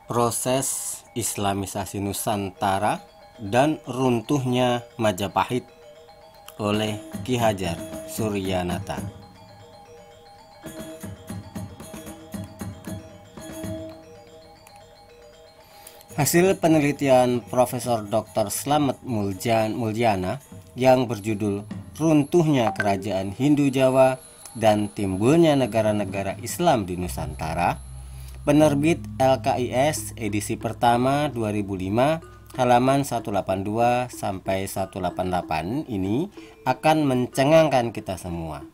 Proses Islamisasi Nusantara dan runtuhnya Majapahit oleh Ki Hajar Suryanata. Hasil penelitian Profesor Dr. Slamet Muljana yang berjudul Runtuhnya Kerajaan Hindu Jawa dan Timbulnya Negara-negara Islam di Nusantara, penerbit LKIS edisi pertama 2005 halaman 182 sampai 188 ini akan mencengangkan kita semua.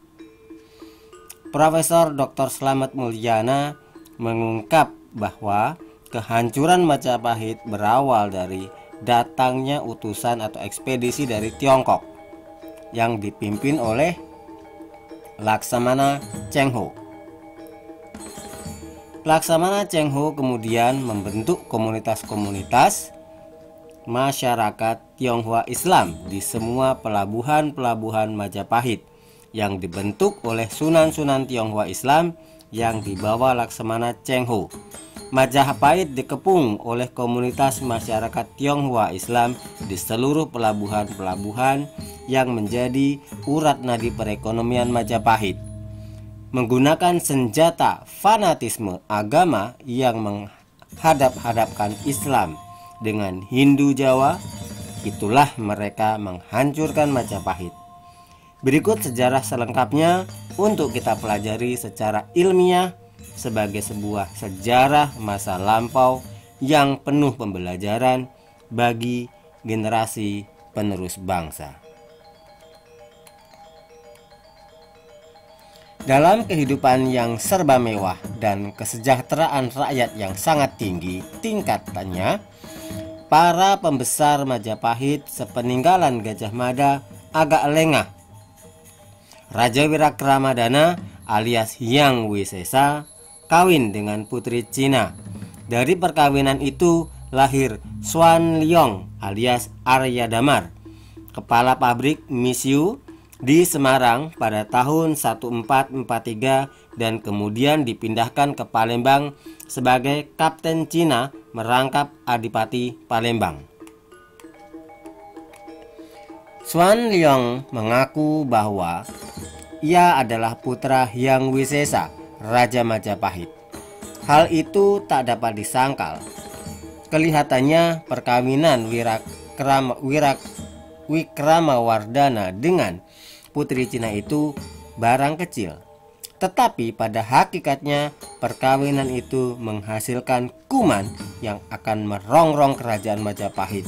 Profesor Dr. Slamet Muljana mengungkap bahwa kehancuran Majapahit berawal dari datangnya utusan atau ekspedisi dari Tiongkok yang dipimpin oleh Laksamana Cheng Ho. Laksamana Cheng Ho kemudian membentuk komunitas-komunitas masyarakat Tionghoa Islam di semua pelabuhan-pelabuhan Majapahit yang dibentuk oleh Sunan-Sunan Tionghoa Islam yang dibawa Laksamana Cheng Ho. Majapahit dikepung oleh komunitas masyarakat Tionghoa Islam di seluruh pelabuhan-pelabuhan yang menjadi urat nadi perekonomian Majapahit. Menggunakan senjata fanatisme agama yang menghadap-hadapkan Islam dengan Hindu Jawa, itulah mereka menghancurkan Majapahit. Berikut sejarah selengkapnya untuk kita pelajari secara ilmiah sebagai sebuah sejarah masa lampau yang penuh pembelajaran bagi generasi penerus bangsa. Dalam kehidupan yang serba mewah dan kesejahteraan rakyat yang sangat tinggi tingkatannya, para pembesar Majapahit sepeninggalan Gajah Mada agak lengah. Raja Wirakramadana alias Hyang Wisesa kawin dengan putri Cina. Dari perkawinan itu lahir Swan Leong alias Arya Damar, kepala pabrik Misiu di Semarang pada tahun 1443 dan kemudian dipindahkan ke Palembang sebagai kapten Cina merangkap Adipati Palembang. Swan Leong mengaku bahwa ia adalah putra Hyang Wisesa, Raja Majapahit. Hal itu tak dapat disangkal. Kelihatannya perkawinan Wikramawardhana dengan putri Cina itu barang kecil. Tetapi pada hakikatnya perkawinan itu menghasilkan kuman yang akan merongrong kerajaan Majapahit.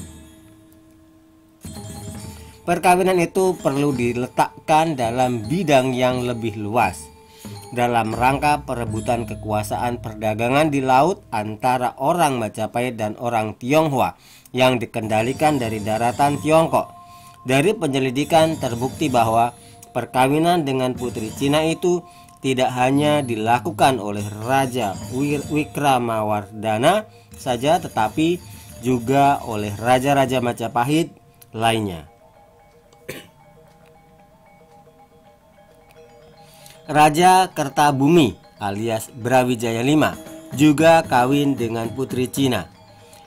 Perkawinan itu perlu diletakkan dalam bidang yang lebih luas, dalam rangka perebutan kekuasaan perdagangan di laut antara orang Majapahit dan orang Tionghoa yang dikendalikan dari daratan Tiongkok. Dari penyelidikan terbukti bahwa perkawinan dengan putri Cina itu tidak hanya dilakukan oleh Raja Wikramawardhana saja, tetapi juga oleh raja-raja Majapahit lainnya. Raja Kertabumi alias Brawijaya V juga kawin dengan putri Cina.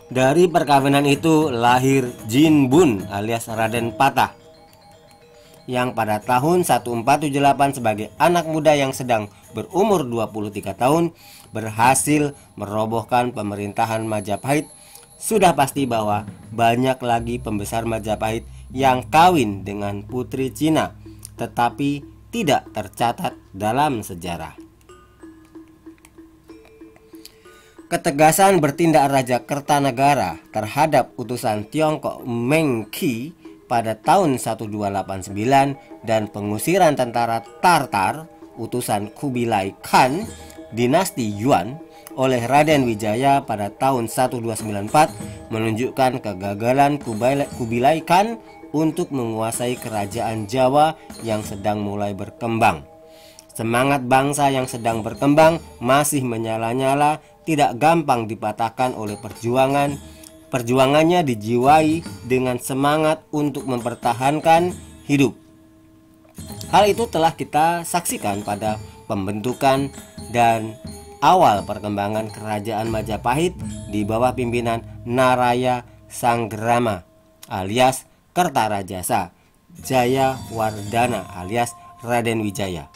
Dari perkawinan itu lahir Jin Bun alias Raden Patah, yang pada tahun 1478 sebagai anak muda yang sedang berumur 23 tahun berhasil merobohkan pemerintahan Majapahit. Sudah pasti bahwa banyak lagi pembesar Majapahit yang kawin dengan putri Cina, tetapi tidak tercatat dalam sejarah. Ketegasan bertindak Raja Kertanegara terhadap utusan Tiongkok Meng Qi pada tahun 1289 dan pengusiran tentara Tartar utusan Kubilai Khan dinasti Yuan oleh Raden Wijaya pada tahun 1294 menunjukkan kegagalan Kubilai Khan untuk menguasai kerajaan Jawa yang sedang mulai berkembang. Semangat bangsa yang sedang berkembang masih menyala-nyala, tidak gampang dipatahkan oleh perjuangannya dijiwai dengan semangat untuk mempertahankan hidup. Hal itu telah kita saksikan pada pembentukan dan awal perkembangan kerajaan Majapahit di bawah pimpinan Naraya Sanggrama alias Kertarajasa Jayawardhana alias Raden Wijaya.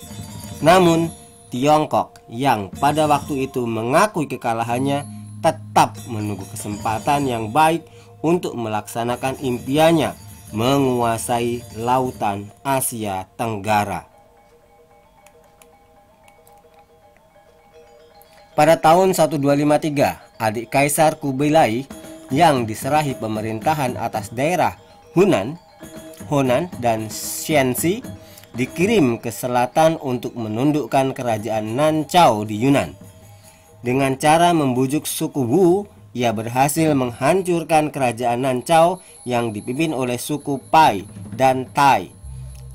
Namun Tiongkok yang pada waktu itu mengakui kekalahannya tetap menunggu kesempatan yang baik untuk melaksanakan impiannya menguasai lautan Asia Tenggara. Pada tahun 1253, adik Kaisar Kubilai yang diserahi pemerintahan atas daerah Hunan, dan Shenxi dikirim ke selatan untuk menundukkan kerajaan Nanchao di Yunan. Dengan cara membujuk suku Wu, ia berhasil menghancurkan kerajaan Nanchao yang dipimpin oleh suku Pai dan Tai.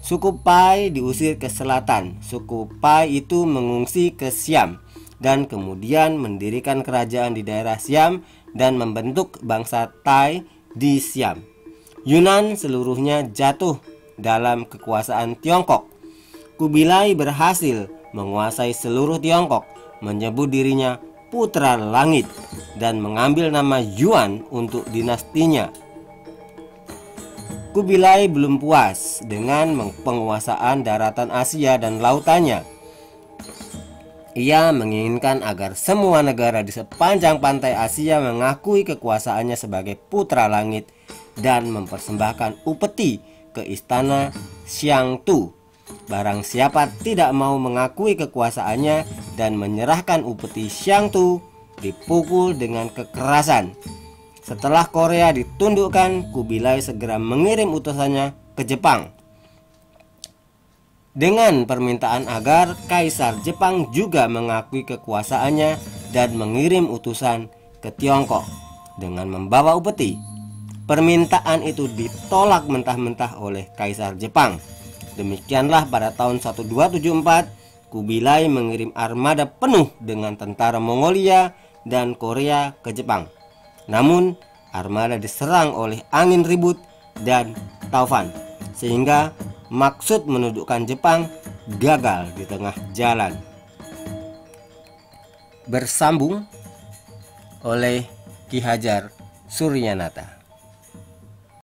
Suku Pai diusir ke selatan. Suku Pai itu mengungsi ke Siam dan kemudian mendirikan kerajaan di daerah Siam dan membentuk bangsa Tai di Siam. Yunan seluruhnya jatuh dalam kekuasaan Tiongkok. Kubilai berhasil menguasai seluruh Tiongkok, menyebut dirinya Putra Langit dan mengambil nama Yuan untuk dinastinya. Kubilai belum puas dengan penguasaan daratan Asia dan lautannya. Ia menginginkan agar semua negara di sepanjang pantai Asia mengakui kekuasaannya sebagai Putra Langit dan mempersembahkan upeti ke istana Xiangtu. Barang siapa tidak mau mengakui kekuasaannya dan menyerahkan upeti Xiangtu dipukul dengan kekerasan. Setelah Korea ditundukkan, Kubilai segera mengirim utusannya ke Jepang dengan permintaan agar Kaisar Jepang juga mengakui kekuasaannya dan mengirim utusan ke Tiongkok dengan membawa upeti. Permintaan itu ditolak mentah-mentah oleh Kaisar Jepang. Demikianlah pada tahun 1274 Kubilai mengirim armada penuh dengan tentara Mongolia dan Korea ke Jepang. Namun armada diserang oleh angin ribut dan taufan, sehingga maksud menundukkan Jepang gagal di tengah jalan. Bersambung oleh Ki Hajar Suryanata.